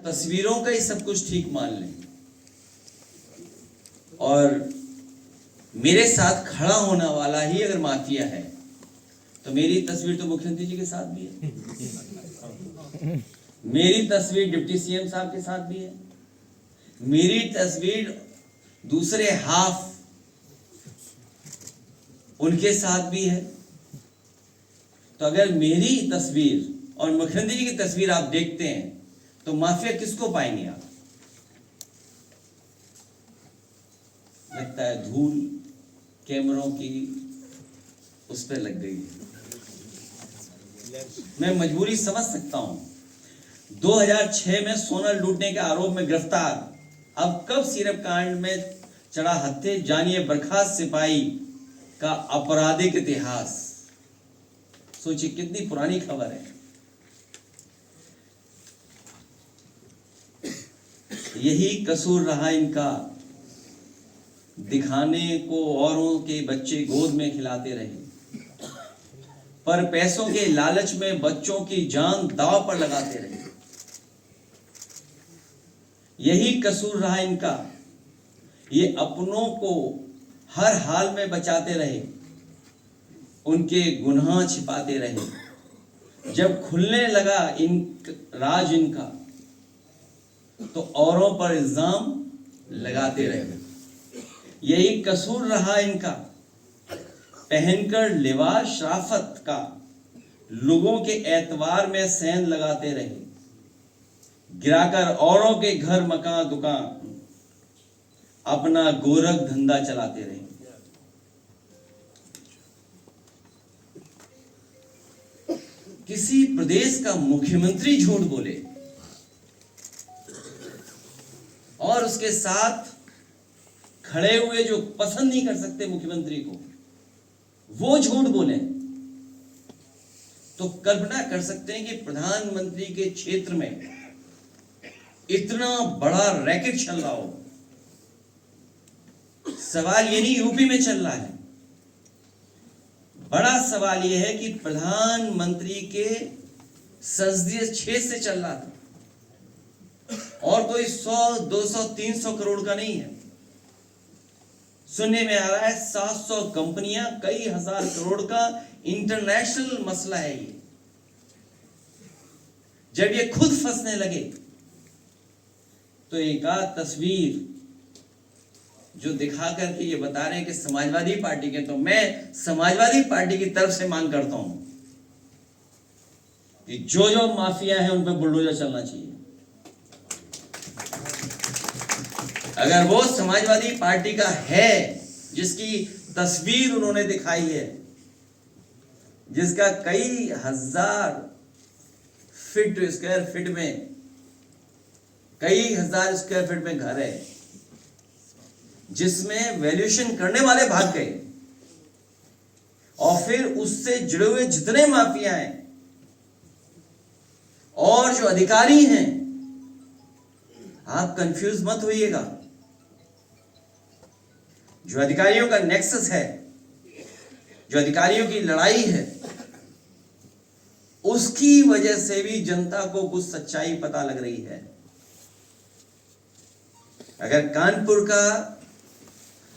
तस्वीरों का ही सब कुछ ठीक मान लें और मेरे साथ खड़ा होने वाला ही अगर माफिया है तो मेरी तस्वीर तो मुख्यमंत्री जी के साथ भी है, मेरी तस्वीर डिप्टी सीएम साहब के साथ भी है, मेरी तस्वीर दूसरे हाफ उनके साथ भी है। तो अगर मेरी तस्वीर और मुख्यमंत्री जी की तस्वीर आप देखते हैं तो माफिया किसको पाएंगे आप? लगता है धूल कैमरों की उस पर लग गई है। मैं मजबूरी समझ सकता हूं। 2006 में सोना लूटने के आरोप में गिरफ्तार, अब कब सिरप कांड में चढ़ा हत्थे, जानिए बर्खास्त सिपाही का आपराधिक इतिहास। सोचिए कितनी पुरानी खबर है। यही कसूर रहा इनका, दिखाने को औरों के बच्चे गोद में खिलाते रहे, पर पैसों के लालच में बच्चों की जान दांव पर लगाते रहे। यही कसूर रहा इनका, ये अपनों को हर हाल में बचाते रहे, उनके गुनाह छिपाते रहे। जब खुलने लगा राज इनका तो औरों पर इल्जाम लगाते रहे। यही कसूर रहा इनका, पहनकर लिबास शराफत का लोगों के एतवार में सेंध लगाते रहे, गिराकर औरों के घर मकान दुकान अपना गोरख धंधा चलाते रहे। किसी प्रदेश का मुख्यमंत्री झूठ बोले और उसके साथ खड़े हुए जो पसंद नहीं कर सकते मुख्यमंत्री को, वो झूठ बोले, तो कल्पना कर सकते हैं कि प्रधानमंत्री के क्षेत्र में इतना बड़ा रैकेट चल रहा हो। सवाल ये नहीं यूपी में चल रहा है, बड़ा सवाल यह है कि प्रधानमंत्री के संसदीय क्षेत्र से चल रहा था और कोई 100, 200, 300 करोड़ का नहीं है। सुनने में आ रहा है 700 कंपनियां, कई हजार करोड़ का इंटरनेशनल मसला है ये। जब ये खुद फंसने लगे तो एक आध तस्वीर जो दिखा करके ये बता रहे हैं कि समाजवादी पार्टी के, तो मैं समाजवादी पार्टी की तरफ से मांग करता हूं कि जो जो माफिया है उन पर बुलडोजर चलना चाहिए। अगर वो समाजवादी पार्टी का है जिसकी तस्वीर उन्होंने दिखाई है, जिसका कई हजार स्क्वायर फीट में, कई हजार स्क्वायर फीट में घर है, जिसमें वैल्यूएशन करने वाले भाग गए और फिर उससे जुड़े हुए जितने माफिया हैं और जो अधिकारी हैं, आप कंफ्यूज मत होइएगा। जो अधिकारियों का नेक्सस है, जो अधिकारियों की लड़ाई है, उसकी वजह से भी जनता को कुछ सच्चाई पता लग रही है। अगर कानपुर का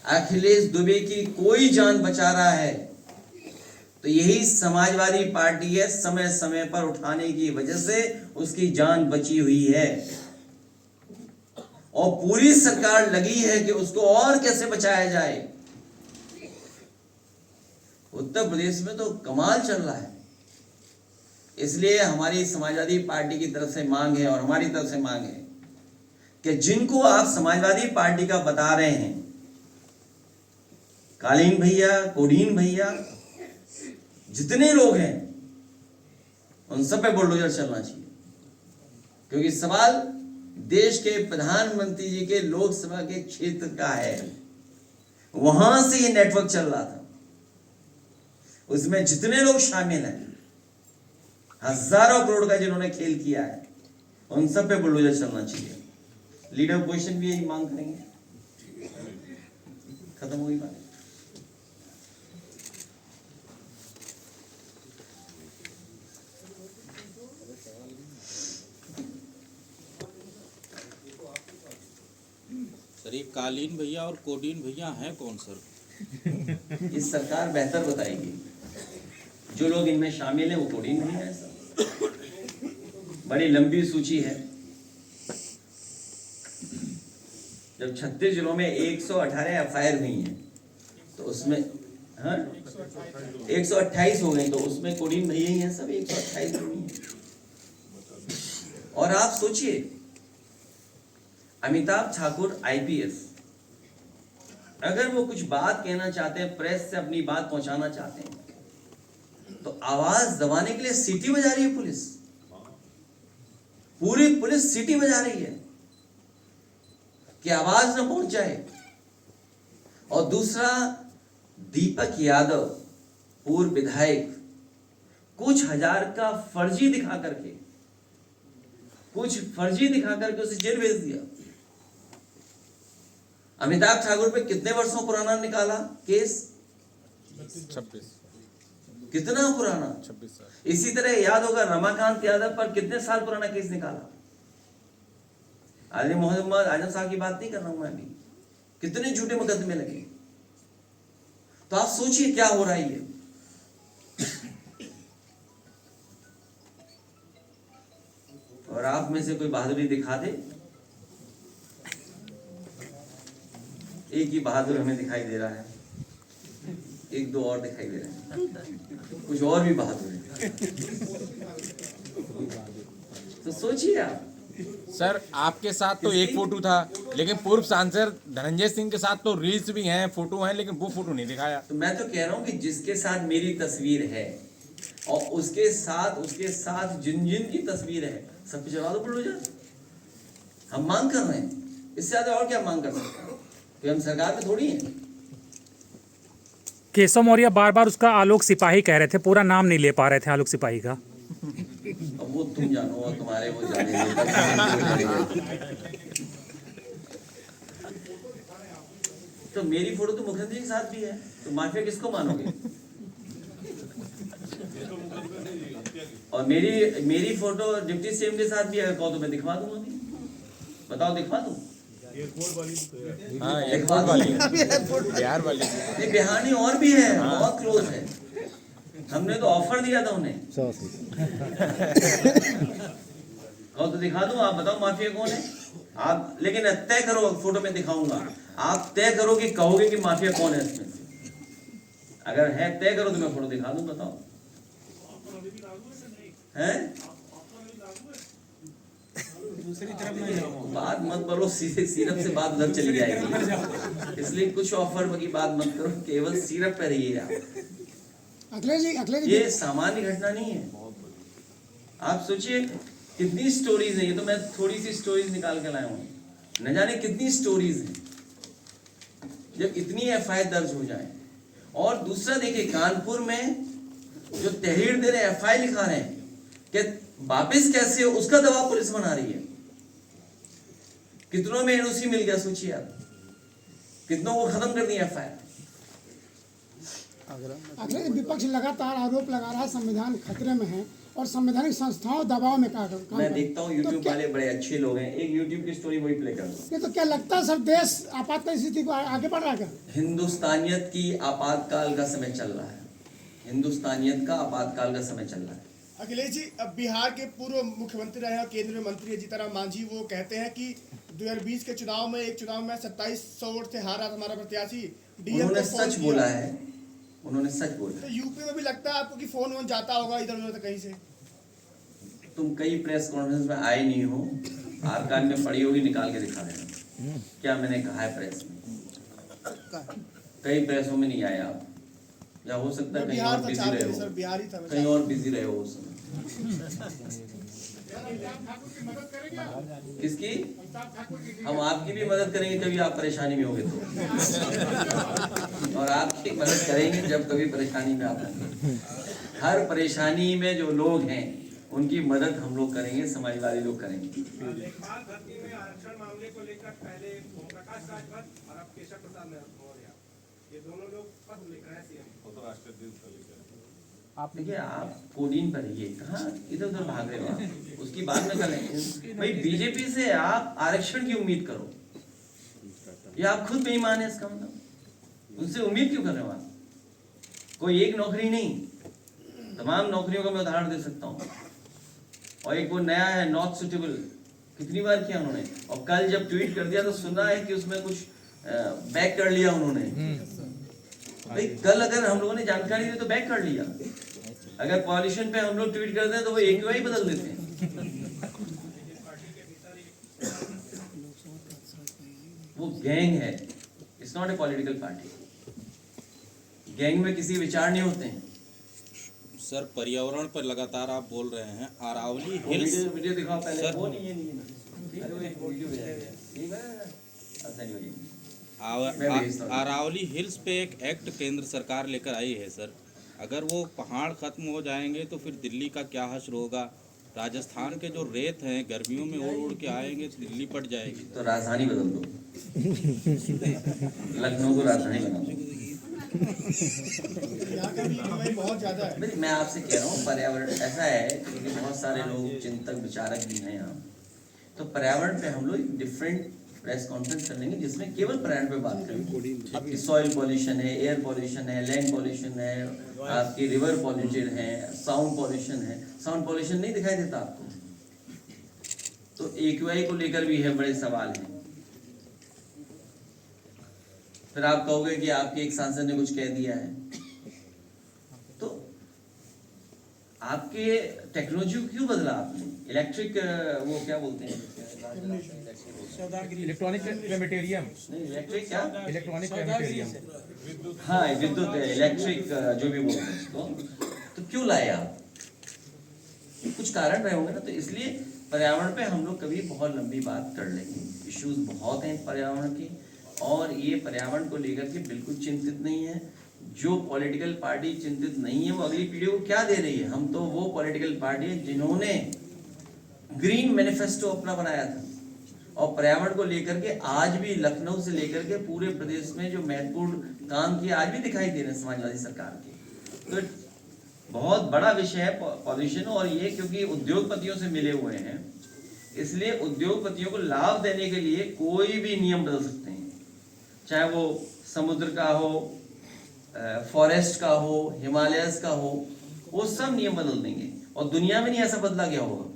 अखिलेश दुबे की कोई जान बचा रहा है तो यही समाजवादी पार्टी है। समय समय पर उठाने की वजह से उसकी जान बची हुई है और पूरी सरकार लगी है कि उसको और कैसे बचाया जाए। उत्तर प्रदेश में तो कमाल चल रहा है। इसलिए हमारी समाजवादी पार्टी की तरफ से मांग है और हमारी तरफ से मांग है कि जिनको आप समाजवादी पार्टी का बता रहे हैं, कालीन भैया, कोडीन भैया, जितने लोग हैं, उन सब पे बुलडोजर चलना चाहिए। क्योंकि सवाल देश के प्रधानमंत्री जी के लोकसभा के क्षेत्र का है। वहां से ये नेटवर्क चल रहा था, उसमें जितने लोग शामिल हैं, हजारों करोड़ का जिन्होंने खेल किया है, उन सब पे बुलडोजर चलना चाहिए। लीडर पोजीशन भी यही मांग करेंगे। खत्म हुई बात। सर ये कालीन भैया और कोडीन भैया हैं कौन सर? ये सरकार बेहतर बताएगी। जो लोग इनमें शामिल हैं वो कोडीन नहीं है। सब बड़ी लंबी सूची है। जब 36 जिलों में 118 एफआईआर हुई हैं तो उसमें 128 हो गई, तो उसमें कोडीन भैया ही हैं सब, 128 हुई हैं। और आप सोचिए, अमिताभ ठाकुर आईपीएस, अगर वो कुछ बात कहना चाहते हैं, प्रेस से अपनी बात पहुंचाना चाहते हैं, तो आवाज दबाने के लिए सीटी बजा रही है पुलिस। पूरी पुलिस सीटी बजा रही है कि आवाज न पहुंच जाए। और दूसरा, दीपक यादव पूर्व विधायक कुछ हजार का फर्जी दिखा करके उसे जेल भेज दिया। अमिताभ ठाकुर पे कितने वर्षों पुराना निकाला केस? 26। कितना पुराना? 26 साल। इसी तरह याद होगा रमाकांत यादव पर कितने साल पुराना केस निकाला। आदमी मोहम्मद आजम साहब की बात नहीं कर रहा हूं मैं अभी, कितने झूठे मुकदमे लगे। तो आप सोचिए क्या हो रहा है ये। और आप में से कोई बहादुरी दिखा दे। एक ही बहादुर हमें दिखाई दे रहा है, एक दो और दिखाई दे रहे हैं, कुछ और भी बहादुर है। तो सोचिए आप। सर आपके साथ तो एक फोटो था, लेकिन पूर्व सांसद धनंजय सिंह के साथ तो रील्स भी हैं, फोटो हैं, लेकिन वो फोटो नहीं दिखाया। तो मैं तो कह रहा हूं कि जिसके साथ मेरी तस्वीर है और उसके साथ जिन की तस्वीर है, सब पे चढ़ा दो बुलडोजर। हम मांग कर रहे हैं, इससे ज्यादा और क्या मांग कर सकते हैं? कि हम सरकार में थोड़ी हैं। केशव मौर्य बार बार उसका आलोक सिपाही कह रहे थे, पूरा नाम नहीं ले पा रहे थे आलोक सिपाही का। अब वो तुम जानो और तुम्हारे वो जाने। तो मेरी फोटो तो मुख्यमंत्री के साथ भी है, तो माफिया किसको मानोगे? और मेरी फोटो डिप्टी सीएम के साथ भी है, कहो तो मैं दिखवा दूंगा अभी। बताओ, दिखवा दूं? हाँ, एयरपोर्ट वाली बिहार वाली। नहीं, बिहार नहीं, और भी है, बहुत क्लोज है। हमने तो ऑफर दिया था उन्हें। कहो तो दिखा दूं? आप बताओ माफिया कौन है आप। लेकिन तय करो, फोटो में दिखाऊंगा, आप तय करो कि कहोगे कि माफिया कौन है इसमें से। अगर है तय करो तो मैं फोटो दिखा दूं। बताओ हैं? दूसरी तरफ नहीं जाओ। बात मत बोलो, सीधे सिरप से बात उधर चली जाएगी। इसलिए कुछ ऑफर की बात मत करो, केवल सिरप पे रहिए आप। अखिलेश जी ये सामान्य घटना नहीं है। आप सोचिए कितनी स्टोरीज है। ये तो मैं थोड़ी सी स्टोरीज निकाल के लाया हूँ, न जाने कितनी स्टोरीज हैं जब इतनी एफआईआर दर्ज हो जाए। और दूसरा देखिए, कानपुर में जो तहरीर दे रहे, एफआईआर लिखा रहे हैं कि वापिस कैसे हो, उसका दबाव पुलिस बना रही है। कितनों में एनओसी मिल गया, सोचिए आप। कितनों को खत्म कर दिया एफआईआर। अखिलेश विपक्ष लगातार आरोप लगा रहा है संविधान खतरे में है और संवैधानिक संस्थाओं दबाव में काम कर। मैं देखता हूँ यूट्यूब वाले बड़े अच्छे लोग हैं। एक यूट्यूब की स्टोरी वही प्ले कर दो। ये तो क्या लगता है सर, देश आपातकालीन स्थिति को आगे बढ़ रहा है क्या? हिंदुस्तानियत की आपातकाल का समय चल रहा है। हिंदुस्तानियत का आपातकाल का समय चल रहा है। अखिलेश जी, अब बिहार के पूर्व मुख्यमंत्री रहे और केंद्रीय मंत्री जीतनराम मांझी, वो कहते हैं कि 2020 के चुनाव में 2700 वोट से हारा था हमारा प्रत्याशी। उन्होंने सच बोला है, उन्होंने सच बोला। तो यूपी में भी लगता है आपको कि फोन वोन जाता होगा इधर उधर कहीं से? तुम कई प्रेस कॉन्फ्रेंस में आए नहीं हो, आर्काइव में पड़ी होगी, निकाल के दिखा देना क्या मैंने कहा है प्रेस में। कई प्रेसों में नहीं आए आप, या हो सकता है कहीं और बिजी रहे हो, बिहार ही था, कहीं और बिजी रहे हो उस समय। किसकी? हम आपकी भी मदद करेंगे कभी आप परेशानी में होगे तो, और आपकी मदद करेंगे जब कभी परेशानी में आप होंगे। हर परेशानी में जो लोग हैं उनकी मदद हम लोग करेंगे, समाजवादी लोग करेंगे। आरक्षण मामले को लेकर पहले ओमप्रकाश राजभर और अब केशव प्रसाद मौर्य, ये दोनों लोग पत्र लिख रहे हैं सीएम को। आप देखिए, आप कोडीन पर रहिए, कहाँ इधर उधर भाग रहे हो आप, उसकी बात में कर लेंगे। भाई बीजेपी से आप आरक्षण की उम्मीद करो, ये आप खुद बेईमान है इसका मतलब। उनसे उम्मीद क्यों कर रहे हो आप? कोई एक नौकरी नहीं, तमाम नौकरियों का मैं उदाहरण दे सकता हूँ। और एक वो नया है नॉट सुटेबल, कितनी बार किया उन्होंने, और कल जब ट्वीट कर दिया तो सुना है कि उसमें कुछ बैक कर लिया उन्होंने। भाई कल अगर हम लोगों ने जानकारी दी तो बैक कर लिया, अगर पॉलिटिशियन पे हम लोग ट्वीट करते हैं तो वो AQI बदल देते हैं। वो गैंग है, it's not a political party. Gang में किसी विचार नहीं होते हैं। सर पर्यावरण पर लगातार आप बोल रहे हैं, अरावली हिल्स वीडियो दिखाओ पहले। सर, वो नहीं है, नहीं है। अरे वो वीडियो भेजा ठीक है, अच्छा नहीं होगी। मैं भेजता हूँ। अरावली हिल्स पे एक एक्ट केंद्र सरकार लेकर आई है सर। अगर वो पहाड़ खत्म हो जाएंगे तो फिर दिल्ली का क्या हश्र होगा? राजस्थान के जो रेत हैं गर्मियों में उड़ उड़ के आएंगे तो दिल्ली पट जाएगी। तो राजधानी बदल दो, लखनऊ को राजधानी बना दो। यहाँ का भी EQI बहुत ज्यादा है। भाई मैं आपसे कह रहा हूँ पर्यावरण ऐसा है क्योंकि बहुत सारे लोग चिंतक विचारक भी हैं यहाँ, तो पर्यावरण पे हम लोग डिफरेंट प्रेस कॉन्फ्रेंस कर लेंगे जिसमें केवल पर्यावरण पे बात करेंगे। आपकी सॉइल पॉल्यूशन है, एयर पॉल्यूशन है, लैंड पॉल्यूशन है, आपकी रिवर पॉल्यूटेड है, साउंड पॉल्यूशन है। साउंड पॉल्यूशन नहीं दिखाई देता आपको? तो AQI को लेकर भी है, बड़े सवाल हैं। फिर आप कहोगे कि आपके एक सांसद ने कुछ कह दिया है, तो आपके टेक्नोलॉजी को क्यों बदला आपने? इलेक्ट्रिक वो क्या बोलते हैं, इलेक्ट्रॉनिक क्रेमेटेरियम, नहीं इलेक्ट्रिक क्या, इलेक्ट्रॉनिक क्रेमेटेरियम। हाँ विद्युत इलेक्ट्रिक जो भी बोलते हैं उसको, तो क्यों लाए आप? कुछ कारण रहे होंगे ना। तो इसलिए पर्यावरण पे हम लोग कभी बहुत लंबी बात कर लेंगे। इश्यूज बहुत हैं पर्यावरण के, और ये पर्यावरण को लेकर के बिल्कुल चिंतित नहीं है। जो पॉलिटिकल पार्टी चिंतित नहीं है वो अगली पीढ़ी को क्या दे रही है? हम तो वो पॉलिटिकल पार्टी है जिन्होंने ग्रीन मैनिफेस्टो अपना बनाया था, और पर्यावरण को लेकर के आज भी लखनऊ से लेकर के पूरे प्रदेश में जो महत्वपूर्ण काम किए आज भी दिखाई दे रहे हैं समाजवादी सरकार के। तो बहुत बड़ा विषय है पॉल्यूशन, और ये क्योंकि उद्योगपतियों से मिले हुए हैं, इसलिए उद्योगपतियों को लाभ देने के लिए कोई भी नियम बदल सकते हैं, चाहे वो समुद्र का हो, फॉरेस्ट का हो, हिमालयस का हो, वो सब नियम बदल देंगे। और दुनिया में नहीं ऐसा बदला गया होगा।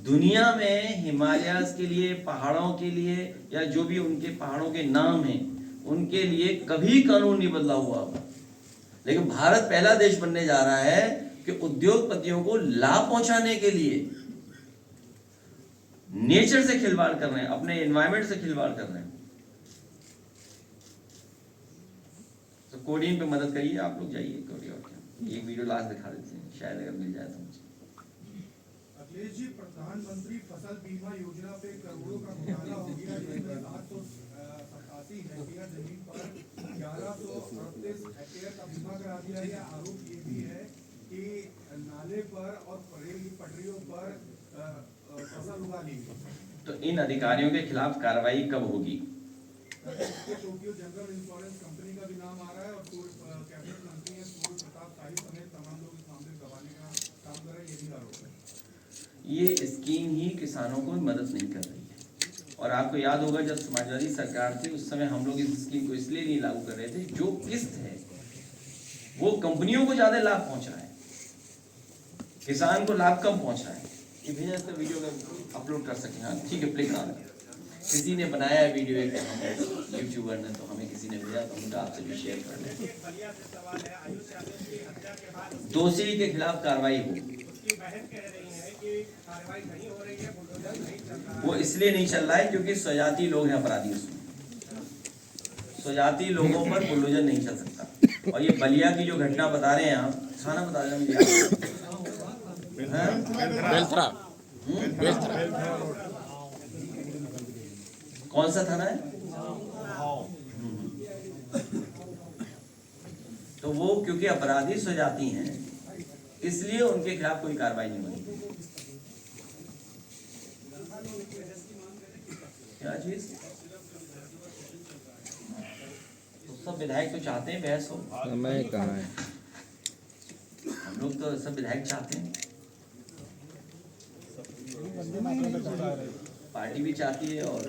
दुनिया में हिमालयस के लिए, पहाड़ों के लिए, या जो भी उनके पहाड़ों के नाम हैं उनके लिए कभी कानून नहीं बदला हुआ होगा। लेकिन भारत पहला देश बनने जा रहा है कि उद्योगपतियों को लाभ पहुंचाने के लिए नेचर से खिलवाड़ कर रहे हैं, अपने एनवायरमेंट से खिलवाड़ कर रहे हैं। तो कोडिन पे मदद करिए आप लोग, जाइए कोडी। और क्या एक वीडियो लास्ट दिखा देते हैं, शायद अगर मिल जाए तो मुझे। अखिलेश जी, प्रधानमंत्री फसल बीमा योजना पे करोड़ों का घोटाला हो गया, जिसमें 787 हेक्टेयर जमीन पर 1138 हेक्टेयर का बीमा करा दिया गया। आरोप ये भी है कि नाले पर और रेल की पटरियों पर फसल उगा ली गई। तो इन अधिकारियों के खिलाफ कार्रवाई कब होगी? टोक्यो जनरल इंश्योरेंस कंपनी का भी नाम आ रहा है, और कैबिनेट मंत्री है सूर्य प्रताप शाही समेत तमाम लोग इस मामले को दबाने का काम कर रहे हैं, ये भी आरोप है। ये स्कीम ही किसानों को मदद नहीं कर रही है। और आपको याद होगा जब समाजवादी सरकार थी उस समय हम लोग इस स्कीम को इसलिए नहीं लागू कर रहे थे, जो किस्त है वो कंपनियों को ज्यादा लाभ पहुंचा है, किसान को लाभ कम पहुंचा है। ये भेजा तो वीडियो का अपलोड कर सकें। हाँ ठीक है, प्ले करा दें। किसी ने बनाया है वीडियो, एक हमें यूट्यूबर ने, तो हमें किसी ने भेजा, तो उनका आपसे भी शेयर कर लें। दोषी के खिलाफ कार्रवाई हो, वो इसलिए नहीं चल रहा है क्योंकि स्वजाति लोग हैं अपराधी उसमें। स्वजाति लोगों पर बुलडोजर नहीं चल सकता। और ये बलिया की जो घटना बता रहे हैं आप, थाना बता रहे हैं बेलथरा, कौन सा थाना है? तो वो क्योंकि अपराधी स्वजाति हैं इसलिए उनके खिलाफ कोई कार्रवाई नहीं हुई। क्या चीज? तो सब विधायक तो चाहते हैं बहस हो, समय कहाँ है? हम लोग तो सब विधायक चाहते हैं, पार्टी भी चाहती है और